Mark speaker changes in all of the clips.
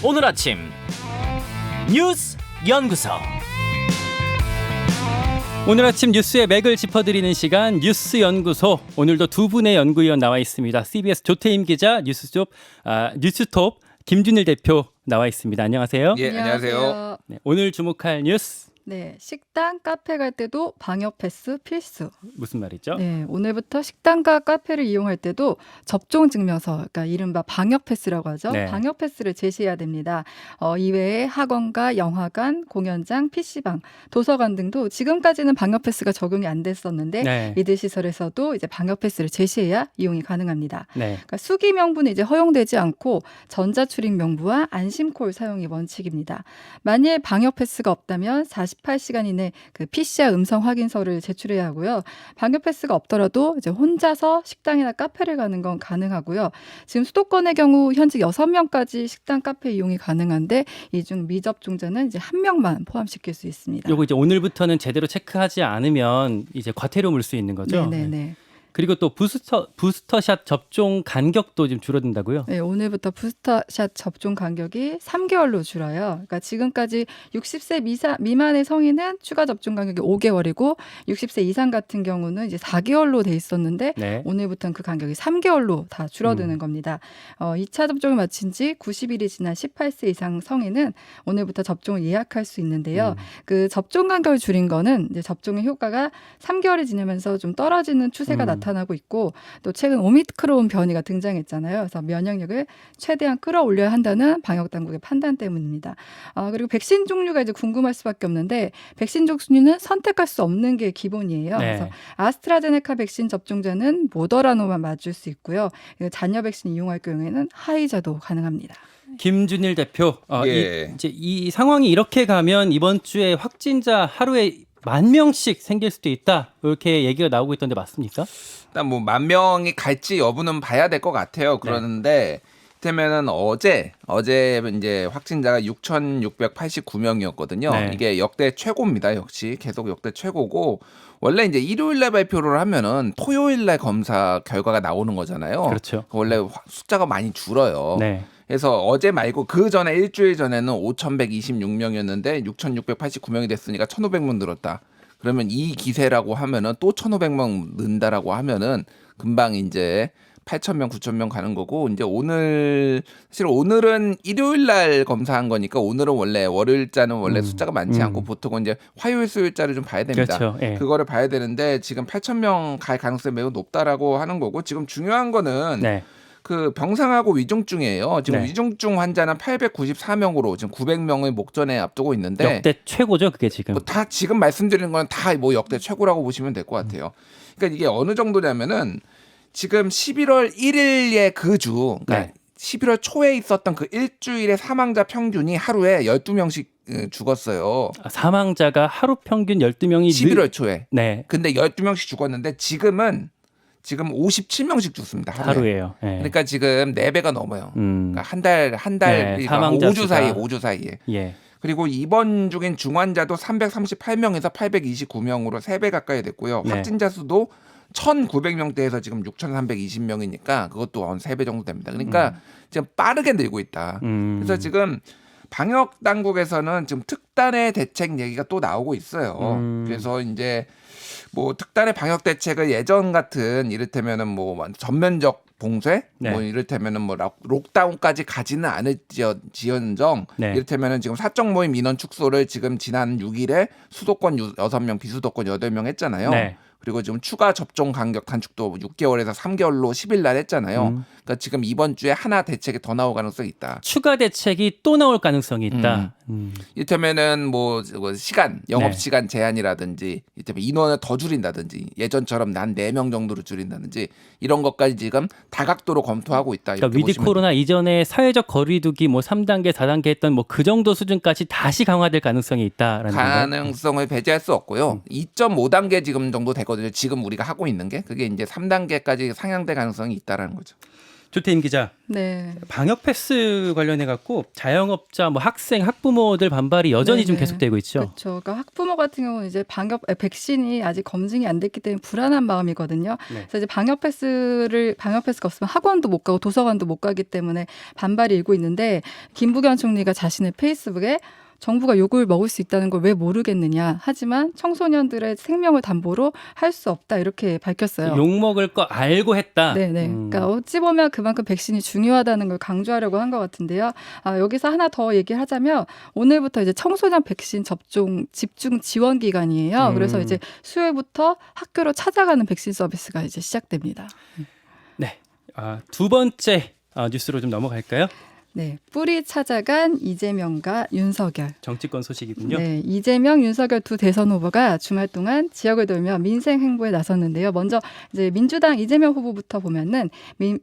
Speaker 1: 오늘 아침 뉴스 연구소.
Speaker 2: 오늘 아침 뉴스의 맥을 짚어드리는 시간 뉴스 연구소. 오늘도 두 분의 연구위원 나와 있습니다. CBS 조태임 기자, 뉴스톱 김준일 대표 나와 있습니다. 안녕하세요.
Speaker 3: 예, 안녕하세요.
Speaker 2: 네, 오늘 주목할 뉴스.
Speaker 4: 네, 식당, 카페 갈 때도 방역 패스 필수.
Speaker 2: 무슨 말이죠?
Speaker 4: 네, 오늘부터 식당과 카페를 이용할 때도 접종 증명서, 그러니까 이른바 방역 패스라고 하죠.
Speaker 2: 네.
Speaker 4: 방역 패스를 제시해야 됩니다. 이외에 학원과 영화관, 공연장, PC방, 도서관 등도 지금까지는 방역 패스가 적용이 안 됐었는데
Speaker 2: 네.
Speaker 4: 이들 시설에서도 이제 방역 패스를 제시해야 이용이 가능합니다.
Speaker 2: 네.
Speaker 4: 그러니까 수기 명부는 이제 허용되지 않고 전자출입 명부와 안심콜 사용이 원칙입니다. 만일 방역 패스가 없다면 48시간 이내 그 PCR 음성 확인서를 제출해야 하고요. 방역 패스가 없더라도 이제 혼자서 식당이나 카페를 가는 건 가능하고요. 지금 수도권의 경우 현재 6명까지 식당, 카페 이용이 가능한데 이 중 미접종자는 이제 1명만 포함시킬 수 있습니다.
Speaker 2: 요거 이제 오늘부터는 제대로 체크하지 않으면 이제 과태료 물 수 있는 거죠?
Speaker 4: 네네네.
Speaker 2: 그리고 또 부스터샷 접종 간격도 좀 줄어든다고요?
Speaker 4: 네, 오늘부터 부스터샷 접종 간격이 3개월로 줄어요. 그러니까 지금까지 60세 미만의 성인은 추가 접종 간격이 5개월이고 60세 이상 같은 경우는 이제 4개월로 돼 있었는데
Speaker 2: 네.
Speaker 4: 오늘부터는 그 간격이 3개월로 다 줄어드는 겁니다. 2차 접종을 마친 지 90일이 지난 18세 이상 성인은 오늘부터 접종을 예약할 수 있는데요. 그 접종 간격을 줄인 거는 이제 접종의 효과가 3개월이 지나면서 좀 떨어지는 추세가 나타나고 있고 또 최근 오미크론 변이가 등장했잖아요. 그래서 면역력을 최대한 끌어올려야 한다는 방역 당국의 판단 때문입니다. 그리고 백신 종류가 이제 궁금할 수밖에 없는데 백신 종류는 선택할 수 없는 게 기본이에요.
Speaker 2: 네.
Speaker 4: 그래서 아스트라제네카 백신 접종자는 모더나노만 맞을 수 있고요. 자녀 백신 이용할 경우에는 화이자도 가능합니다.
Speaker 2: 김준일 대표,
Speaker 3: 예.
Speaker 2: 이제 이 상황이 이렇게 가면 이번 주에 확진자 하루에 10,000명씩 생길 수도 있다. 이렇게 얘기가 나오고 있던데 맞습니까?
Speaker 3: 일단 뭐 10,000명이 갈지 여부는 봐야 될 것 같아요. 그러는데 이를테면은 어제 이제 확진자가 6,689명이었거든요.
Speaker 2: 네.
Speaker 3: 이게 역대 최고입니다. 역시 계속 역대 최고고 원래 이제 일요일날 발표를 하면은 토요일날 검사 결과가 나오는 거잖아요.
Speaker 2: 그렇죠.
Speaker 3: 원래 숫자가 많이 줄어요.
Speaker 2: 네.
Speaker 3: 그래서 어제 말고 그 전에 일주일 전에는 5,126명이었는데 6,689명이 됐으니까 1,500명 늘었다. 그러면 이 기세라고 하면은 또 1,500명 는다라고 하면은 금방 이제 8,000명, 9,000명 가는 거고 이제 사실 오늘은 일요일 날 검사한 거니까 오늘은 원래 월요일자는 원래 숫자가 많지 않고 보통은 이제 화요일, 수요일자를 좀 봐야 됩니다.
Speaker 2: 그렇죠. 예.
Speaker 3: 그거를 봐야 되는데 지금 8,000명 갈 가능성이 매우 높다라고 하는 거고 지금 중요한 거는
Speaker 2: 네.
Speaker 3: 그 병상하고 위중증이에요. 지금
Speaker 2: 네.
Speaker 3: 위중증 환자는 894명으로 지금 900명을 목전에 앞두고 있는데
Speaker 2: 역대 최고죠, 그게 지금.
Speaker 3: 뭐 다 지금 말씀드리는 건 다 뭐 역대 최고라고 보시면 될 것 같아요. 그러니까 이게 어느 정도냐면은 지금 11월 1일의 그 주, 그러니까
Speaker 2: 네.
Speaker 3: 11월 초에 있었던 그 일주일의 사망자 평균이 하루에 12명씩 죽었어요.
Speaker 2: 사망자가 하루 평균 12명이
Speaker 3: 11월 초에.
Speaker 2: 네.
Speaker 3: 근데 12명씩 죽었는데 지금 57명씩 죽습니다. 하루에.
Speaker 2: 하루예요. 예.
Speaker 3: 그러니까 지금 4배가 넘어요. 그러니까 한 달,
Speaker 2: 네,
Speaker 3: 그러니까
Speaker 2: 사망자
Speaker 3: 5주 사이에,
Speaker 2: 수가.
Speaker 3: 5주 사이에.
Speaker 2: 예.
Speaker 3: 그리고 입원 중인 중환자도 338명에서 829명으로 3배 가까이 됐고요.
Speaker 2: 네.
Speaker 3: 확진자 수도 1,900명대에서 지금 6,320명이니까 그것도 한 3배 정도 됩니다. 그러니까 지금 빠르게 늘고 있다. 그래서 지금 방역 당국에서는 지금 특단의 대책 얘기가 또 나오고 있어요. 그래서 이제 뭐 특단의 방역 대책을 예전 같은 이를테면은 뭐 전면적 봉쇄,
Speaker 2: 네.
Speaker 3: 뭐 이를테면은 뭐 록다운까지 가지는 않을지언정,
Speaker 2: 네.
Speaker 3: 이를테면은 지금 사적 모임 인원 축소를 지금 지난 6일에 수도권 6명, 비수도권 8명 했잖아요.
Speaker 2: 네.
Speaker 3: 그리고 지금 추가 접종 간격 단축도 6개월에서 3개월로 10일 날 했잖아요. 그러니까 지금 이번 주에 하나 대책이 더 나올 가능성이 있다.
Speaker 2: 추가 대책이 또 나올 가능성이 있다.
Speaker 3: 이를테면은 뭐 시간, 영업
Speaker 2: 네.
Speaker 3: 시간 제한이라든지 이를테면 인원을 더 줄인다든지 예전처럼 한 4명 정도로 줄인다든지 이런 것까지 지금 다각도로 검토하고 있다.
Speaker 2: 그러니까
Speaker 3: 이렇게
Speaker 2: 위드
Speaker 3: 보시면
Speaker 2: 코로나 이전에 사회적 거리두기 뭐 3단계, 4단계 했던 뭐 그 정도 수준까지 다시 강화될 가능성이 있다라는 건가요?
Speaker 3: 가능성을 배제할 수 없고요. 2.5단계 지금 정도 되거든요. 지금 우리가 하고 있는 게 그게 이제 3단계까지 상향될 가능성이 있다라는 거죠.
Speaker 2: 조태임 기자,
Speaker 4: 네.
Speaker 2: 방역 패스 관련해 갖고 자영업자, 뭐 학생, 학부모들 반발이 여전히 좀
Speaker 4: 네네.
Speaker 2: 계속되고 있죠.
Speaker 4: 그렇죠. 그러니까 학부모 같은 경우는 이제 백신이 아직 검증이 안 됐기 때문에 불안한 마음이거든요.
Speaker 2: 네.
Speaker 4: 그래서 이제 방역 패스가 없으면 학원도 못 가고 도서관도 못 가기 때문에 반발이 일고 있는데 김부겸 총리가 자신의 페이스북에 정부가 욕을 먹을 수 있다는 걸 왜 모르겠느냐. 하지만 청소년들의 생명을 담보로 할 수 없다. 이렇게 밝혔어요.
Speaker 2: 욕 먹을 거 알고 했다.
Speaker 4: 네네. 그러니까 어찌 보면 그만큼 백신이 중요하다는 걸 강조하려고 한 것 같은데요. 여기서 하나 더 얘기를 하자면 오늘부터 이제 청소년 백신 접종 집중 지원 기간이에요. 그래서 이제 수요일부터 학교로 찾아가는 백신 서비스가 이제 시작됩니다.
Speaker 2: 네. 두 번째 뉴스로 좀 넘어갈까요?
Speaker 4: 네, 뿌리 찾아간 이재명과 윤석열.
Speaker 2: 정치권 소식이군요.
Speaker 4: 네, 이재명, 윤석열 두 대선 후보가 주말 동안 지역을 돌며 민생 행보에 나섰는데요. 먼저 이제 민주당 이재명 후보부터 보면은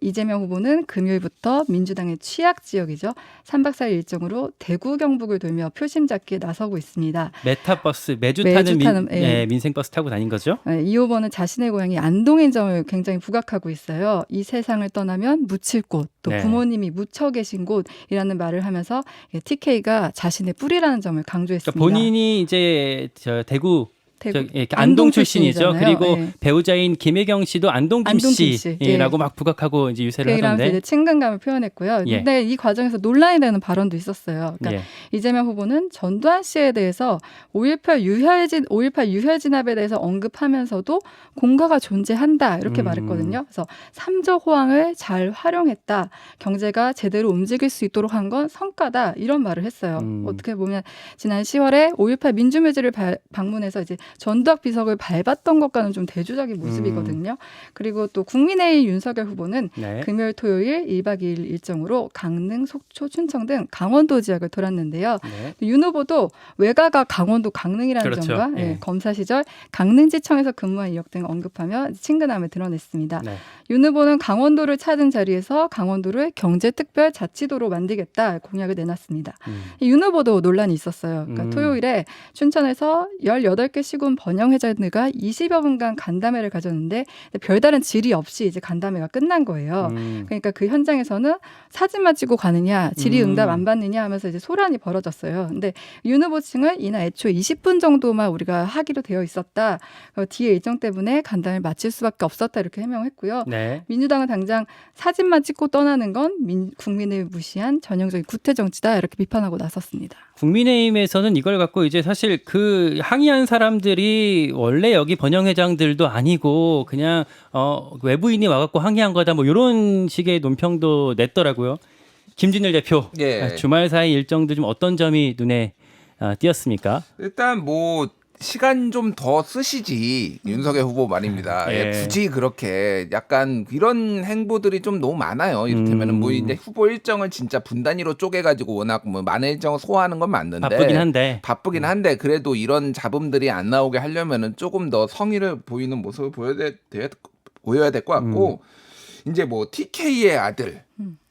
Speaker 4: 이재명 후보는 금요일부터 민주당의 취약 지역이죠. 3박 4일 일정으로 대구 경북을 돌며 표심 잡기에 나서고 있습니다.
Speaker 2: 메타버스 매주
Speaker 4: 매주
Speaker 2: 타는
Speaker 4: 예.
Speaker 2: 민생버스 타고 다닌 거죠?
Speaker 4: 네, 이 후보는 자신의 고향이 안동인 점을 굉장히 부각하고 있어요. 이 세상을 떠나면 묻힐 곳, 또
Speaker 2: 네.
Speaker 4: 부모님이 묻혀 계신 곳이라는 말을 하면서 TK가 자신의 뿌리라는 점을 강조했습니다.
Speaker 2: 그러니까 본인이 이제 대구
Speaker 4: 대구,
Speaker 2: 안동 출신이죠.
Speaker 4: 출신이잖아요.
Speaker 2: 그리고
Speaker 4: 네.
Speaker 2: 배우자인 김혜경 씨도 안동
Speaker 4: 안동 김씨.
Speaker 2: 김씨라고 막 부각하고 이제 유세를
Speaker 4: 이라면서
Speaker 2: 하던데.
Speaker 4: 이제 친근감을 표현했고요.
Speaker 2: 예.
Speaker 4: 근데 이 과정에서 논란이 되는 발언도 있었어요. 그러니까
Speaker 2: 예.
Speaker 4: 이재명 후보는 전두환 씨에 대해서 5.18 유혈 진압에 대해서 언급하면서도 공과가 존재한다 이렇게 말했거든요. 그래서 삼적 호황을 잘 활용했다. 경제가 제대로 움직일 수 있도록 한 건 성과다 이런 말을 했어요. 어떻게 보면 지난 10월에 5.18 민주묘지를 방문해서 이제 전두환 비석을 밟았던 것과는 좀 대조적인 모습이거든요. 그리고 또 국민의힘 윤석열 후보는
Speaker 2: 네.
Speaker 4: 금요일 토요일 1박 2일 일정으로 강릉, 속초, 춘청 등 강원도 지역을 돌았는데요.
Speaker 2: 네.
Speaker 4: 윤 후보도 외가가 강원도 강릉이라는
Speaker 2: 그렇죠.
Speaker 4: 점과
Speaker 2: 예.
Speaker 4: 검사 시절 강릉지청에서 근무한 이력 등 언급하며 친근함을 드러냈습니다.
Speaker 2: 네.
Speaker 4: 윤 후보는 강원도를 찾은 자리에서 강원도를 경제특별자치도로 만들겠다 공약을 내놨습니다. 윤 후보도 논란이 있었어요. 그러니까 토요일에 춘천에서 18개 시군 번영회장들과 20여 분간 간담회를 가졌는데 별다른 질의 없이 이제 간담회가 끝난 거예요. 그러니까 그 현장에서는 사진만 찍고 가느냐, 질의응답 안 받느냐 하면서 이제 소란이 벌어졌어요. 근데 윤 후보 측은 이날 애초에 20분 정도만 우리가 하기로 되어 있었다. 뒤에 일정 때문에 간담회를 마칠 수밖에 없었다 이렇게 해명했고요.
Speaker 2: 네.
Speaker 4: 민주당은 당장 사진만 찍고 떠나는 건 국민을 무시한 전형적인 구태 정치다 이렇게 비판하고 나섰습니다.
Speaker 2: 국민의힘에서는 이걸 갖고 이제 사실 그 항의한 사람들이 원래 여기 번영회장들도 아니고 그냥 외부인이 와갖고 항의한 거다 뭐 이런 식의 논평도 냈더라고요. 김준일 대표
Speaker 3: 예.
Speaker 2: 주말 사이 일정도 좀 어떤 점이 눈에 띄었습니까?
Speaker 3: 일단 뭐 시간 좀 더 쓰시지 윤석열 후보 말입니다.
Speaker 2: 예.
Speaker 3: 굳이 그렇게 약간 이런 행보들이 좀 너무 많아요. 이를테면은 뭐 이제 후보 일정을 진짜 분단위로 쪼개가지고 워낙 뭐 많은 일정을 소화하는 건 맞는데
Speaker 2: 바쁘긴 한데
Speaker 3: 그래도 이런 잡음들이 안 나오게 하려면은 조금 더 성의를 보이는 모습을 보여야 될 것 같고 이제 뭐 TK의 아들.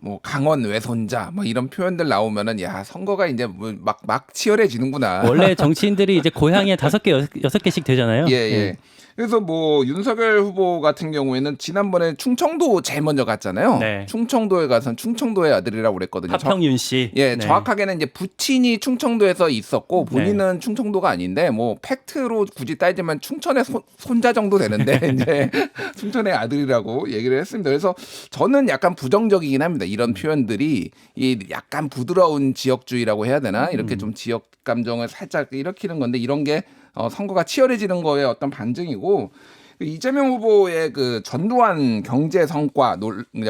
Speaker 3: 뭐 강원 외손자 뭐 이런 표현들 나오면은 야 선거가 이제 막 치열해지는구나.
Speaker 2: 원래 정치인들이 이제 고향에 5개, 6개씩 되잖아요.
Speaker 3: 예. 그래서 뭐 윤석열 후보 같은 경우에는 지난번에 충청도 제일 먼저 갔잖아요.
Speaker 2: 네.
Speaker 3: 충청도에 가서 충청도의 아들이라고 그랬거든요.
Speaker 2: 하평윤 씨.
Speaker 3: 예,
Speaker 2: 네.
Speaker 3: 정확하게는 이제 부친이 충청도에서 있었고 본인은 충청도가 아닌데 뭐 팩트로 굳이 따지면 충천의 손자 정도 되는데 이제 충천의 아들이라고 얘기를 했습니다. 그래서 저는 약간 부정적이긴 합니다. 이런 표현들이 이 약간 부드러운 지역주의라고 해야 되나 이렇게 좀 지역 감정을 살짝 일으키는 건데 이런 게 선거가 치열해지는 거에 어떤 반증이고 이재명 후보의 그 전두환 경제 성과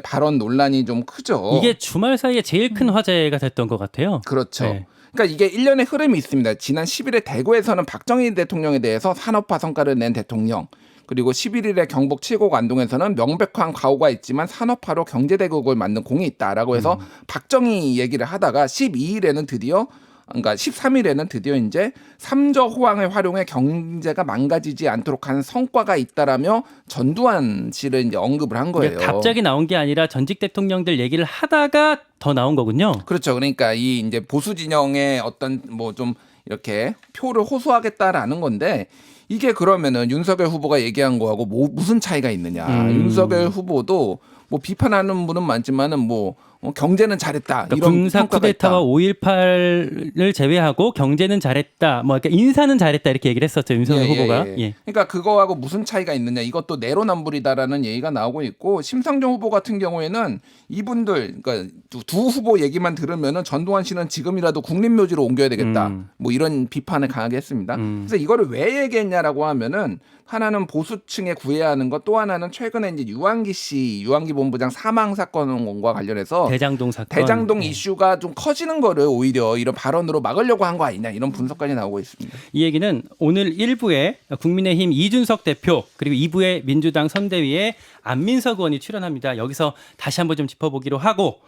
Speaker 3: 발언 논란이 좀 크죠.
Speaker 2: 이게 주말 사이에 제일 큰 화제가 됐던 것 같아요.
Speaker 3: 그렇죠.
Speaker 2: 네.
Speaker 3: 그러니까 이게 일련의 흐름이 있습니다. 지난 10일에 대구에서는 박정희 대통령에 대해서 산업화 성과를 낸 대통령 그리고 11일에 경북 칠곡 안동에서는 명백한 과오가 있지만 산업화로 경제대국을 만든 공이 있다라고 해서 박정희 얘기를 하다가 12일에는 드디어 그러니까 13일에는 드디어 이제 삼적 호황을 활용해 경제가 망가지지 않도록 하는 성과가 있다라며 전두환 씨를 이제 언급을 한 거예요.
Speaker 2: 그러니까 갑자기 나온 게 아니라 전직 대통령들 얘기를 하다가 더 나온 거군요.
Speaker 3: 그렇죠. 그러니까 이 이제 보수 진영의 어떤 뭐 좀 이렇게 표를 호소하겠다라는 건데 이게 그러면은 윤석열 후보가 얘기한 거하고 무슨 차이가 있느냐. 윤석열 후보도 뭐 비판하는 분은 많지만은 뭐 경제는 잘했다.
Speaker 2: 그러니까
Speaker 3: 이런
Speaker 2: 군사
Speaker 3: 평가가
Speaker 2: 쿠데타와
Speaker 3: 있다.
Speaker 2: 5.18을 제외하고 경제는 잘했다. 뭐 그러니까 인사는 잘했다 이렇게 얘기를 했었죠. 윤석열 후보가. 예.
Speaker 3: 그러니까 그거하고 무슨 차이가 있느냐. 이것도 내로남불이다라는 얘기가 나오고 있고 심상정 후보 같은 경우에는 이분들 그러니까 두 후보 얘기만 들으면은 전두환 씨는 지금이라도 국립묘지로 옮겨야 되겠다. 뭐 이런 비판을 강하게 했습니다. 그래서 이거를 왜 얘기했냐라고 하면은 하나는 보수층에 구애해야 하는 것, 또 하나는 최근에 이제 유한기 본부장 사망 사건과 관련해서
Speaker 2: 대장동 사건.
Speaker 3: 대장동 이슈가 좀 커지는 거를 오히려 이런 발언으로 막으려고 한 거 아니냐 이런 분석까지 나오고 있습니다.
Speaker 2: 이 얘기는 오늘 1부에 국민의힘 이준석 대표 그리고 2부에 민주당 선대위에 안민석 의원이 출연합니다. 여기서 다시 한번 좀 짚어보기로 하고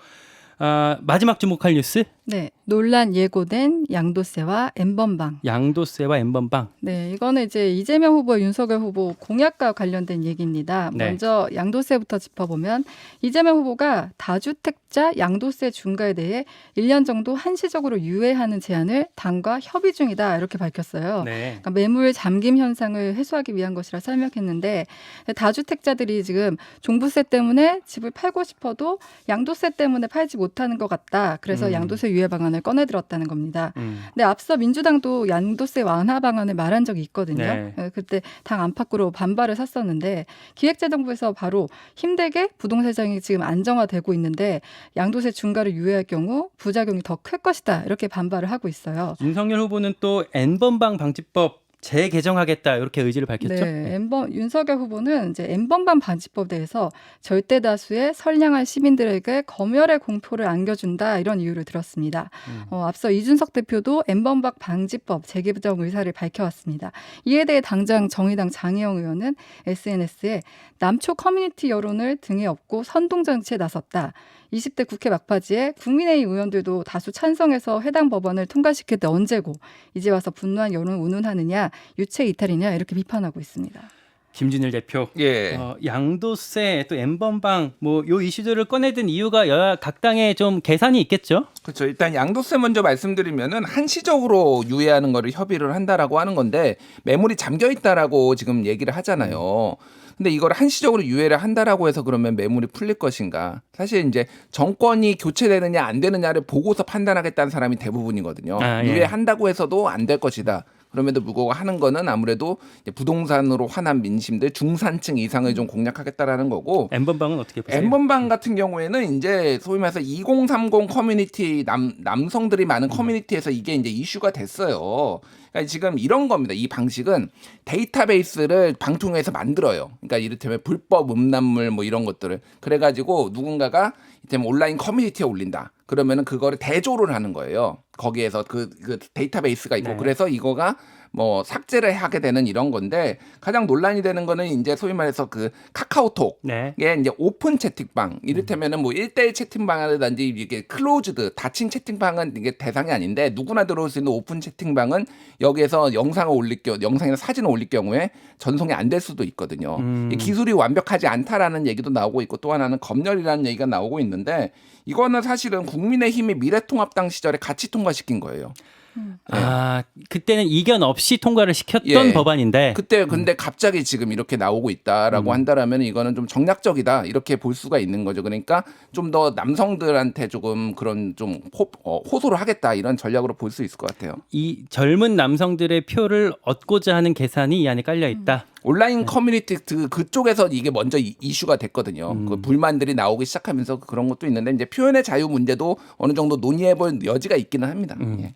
Speaker 2: 마지막 주목할 뉴스
Speaker 4: 네, 논란 예고된 양도세와 N번방.
Speaker 2: 양도세와 N번방.
Speaker 4: 네, 이거는 이제 이재명 후보, 윤석열 후보 공약과 관련된 얘기입니다.
Speaker 2: 네.
Speaker 4: 먼저 양도세부터 짚어보면 이재명 후보가 다주택자 양도세 중과에 대해 1년 정도 한시적으로 유예하는 제안을 당과 협의 중이다 이렇게 밝혔어요.
Speaker 2: 네.
Speaker 4: 그러니까 매물 잠김 현상을 해소하기 위한 것이라 설명했는데 다주택자들이 지금 종부세 때문에 집을 팔고 싶어도 양도세 때문에 팔지 못하는 것 같다. 그래서 양도세 유예 방안을 꺼내들었다는 겁니다. 근데 앞서 민주당도 양도세 완화 방안을 말한 적이 있거든요.
Speaker 2: 네.
Speaker 4: 그때 당 안팎으로 반발을 샀었는데 기획재정부에서 바로 힘들게 부동산 시장이 지금 안정화되고 있는데 양도세 중과를 유예할 경우 부작용이 더 클 것이다. 이렇게 반발을 하고 있어요.
Speaker 2: 윤석열 후보는 또 N번방 방지법 재개정하겠다 이렇게 의지를 밝혔죠.
Speaker 4: 네, 윤석열 후보는 이제 N번방 방지법에 대해서 절대 다수의 선량한 시민들에게 검열의 공포를 안겨준다 이런 이유를 들었습니다. 앞서 이준석 대표도 N번방 방지법 재개정 의사를 밝혀왔습니다. 이에 대해 당장 정의당 장혜영 의원은 SNS에 남초 커뮤니티 여론을 등에 업고 선동정치에 나섰다. 20대 국회 막바지에 국민의힘 의원들도 다수 찬성해서 해당 법안을 통과시킬 때 언제고 이제 와서 분노한 여론을 운운하느냐 유체 이탈이냐 이렇게 비판하고 있습니다.
Speaker 2: 김준일 대표,
Speaker 3: 예.
Speaker 2: 양도세 또 N번방 뭐 요 이슈들을 꺼내든 이유가 여야 각 당에 좀 계산이 있겠죠?
Speaker 3: 그렇죠. 일단 양도세 먼저 말씀드리면은 한시적으로 유예하는 거를 협의를 한다라고 하는 건데 매물이 잠겨 있다라고 지금 얘기를 하잖아요. 근데 이걸 한시적으로 유예를 한다라고 해서 그러면 매물이 풀릴 것인가? 사실 이제 정권이 교체되느냐 안 되느냐를 보고서 판단하겠다는 사람이 대부분이거든요.
Speaker 2: 아, 예.
Speaker 3: 유예한다고 해서도 안 될 것이다. 그럼에도 불구하고 하는 거는 아무래도 부동산으로 화난 민심들 중산층 이상을 좀 공략하겠다라는 거고.
Speaker 2: N번방은 어떻게 보세요?
Speaker 3: N번방 같은 경우에는 이제 소위 말해서 2030 커뮤니티 남성들이 많은 커뮤니티에서 이게 이제 이슈가 됐어요. 그러니까 지금 이런 겁니다. 이 방식은 데이터베이스를 방통위에서 만들어요. 그러니까 이를테면 불법 음란물 뭐 이런 것들을 그래가지고 누군가가 이를테면 온라인 커뮤니티에 올린다. 그러면은 그거를 대조를 하는 거예요. 거기에서 그 데이터베이스가 있고
Speaker 2: 네.
Speaker 3: 그래서 이거가 뭐 삭제를 하게 되는 이런 건데 가장 논란이 되는 거는 이제 소위 말해서 그 카카오톡
Speaker 2: 네.
Speaker 3: 이게 이제 오픈 채팅방 이를테면은 뭐 1대1 채팅방이라든지 이게 클로즈드 닫힌 채팅방은 이게 대상이 아닌데 누구나 들어올 수 있는 오픈 채팅방은 여기에서 영상이나 사진을 올릴 경우에 전송이 안 될 수도 있거든요. 이 기술이 완벽하지 않다라는 얘기도 나오고 있고 또 하나는 검열이라는 얘기가 나오고 있는데 이거는 사실은 국민의힘이 미래통합당 시절에 같이 통과시킨 거예요.
Speaker 2: 아, 그때는 이견 없이 통과를 시켰던
Speaker 3: 예.
Speaker 2: 법안인데
Speaker 3: 그때 근데 갑자기 지금 이렇게 나오고 있다라고 한다라면 이거는 좀 정략적이다 이렇게 볼 수가 있는 거죠. 그러니까 좀 더 남성들한테 조금 그런 좀 호소를 하겠다 이런 전략으로 볼 수 있을 것 같아요.
Speaker 2: 이 젊은 남성들의 표를 얻고자 하는 계산이 이 안에 깔려 있다.
Speaker 3: 온라인 커뮤니티 그쪽에서 이게 먼저 이슈가 됐거든요. 그 불만들이 나오기 시작하면서 그런 것도 있는데 이제 표현의 자유 문제도 어느 정도 논의해볼 여지가 있기는 합니다. 예.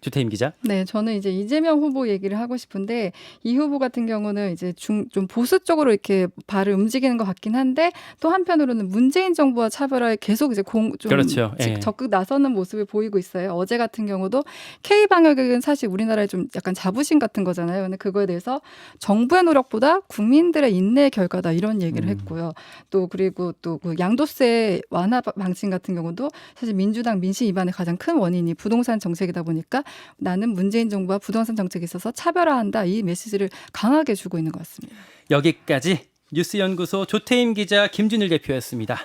Speaker 2: 주태임 기자.
Speaker 4: 네, 저는 이제 이재명 후보 얘기를 하고 싶은데 이 후보 같은 경우는 이제 좀 보수 쪽으로 이렇게 발을 움직이는 것 같긴 한데 또 한편으로는 문재인 정부와 차별화에 계속 이제 좀
Speaker 2: 그렇죠. 예.
Speaker 4: 적극 나서는 모습을 보이고 있어요. 어제 같은 경우도 K 방역은 사실 우리나라의 좀 약간 자부심 같은 거잖아요. 근데 그거에 대해서 정부의 노력보다 국민들의 인내의 결과다 이런 얘기를 했고요. 또 그리고 또 그 양도세 완화 방침 같은 경우도 사실 민주당 민심 위반의 가장 큰 원인이 부동산 정책이다 보니까 나는 문재인 정부와 부동산 정책에 있어서 차별화한다 이 메시지를 강하게 주고 있는 것 같습니다.
Speaker 2: 여기까지 뉴스연구소 조태임 기자 김준일 대표였습니다.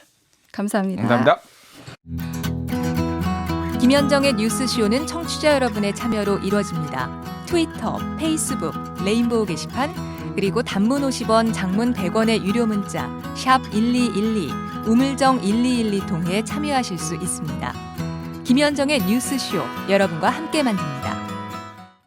Speaker 4: 감사합니다.
Speaker 3: 감사합니다.
Speaker 5: 김현정의 뉴스쇼는 청취자 여러분의 참여로 이루어집니다. 트위터, 페이스북, 레인보우 게시판, 그리고 단문 50원, 장문 100원의 유료 문자 샵 1212, 우물정 1212 통해 참여하실 수 있습니다. 김현정의 뉴스쇼, 여러분과 함께 만듭니다.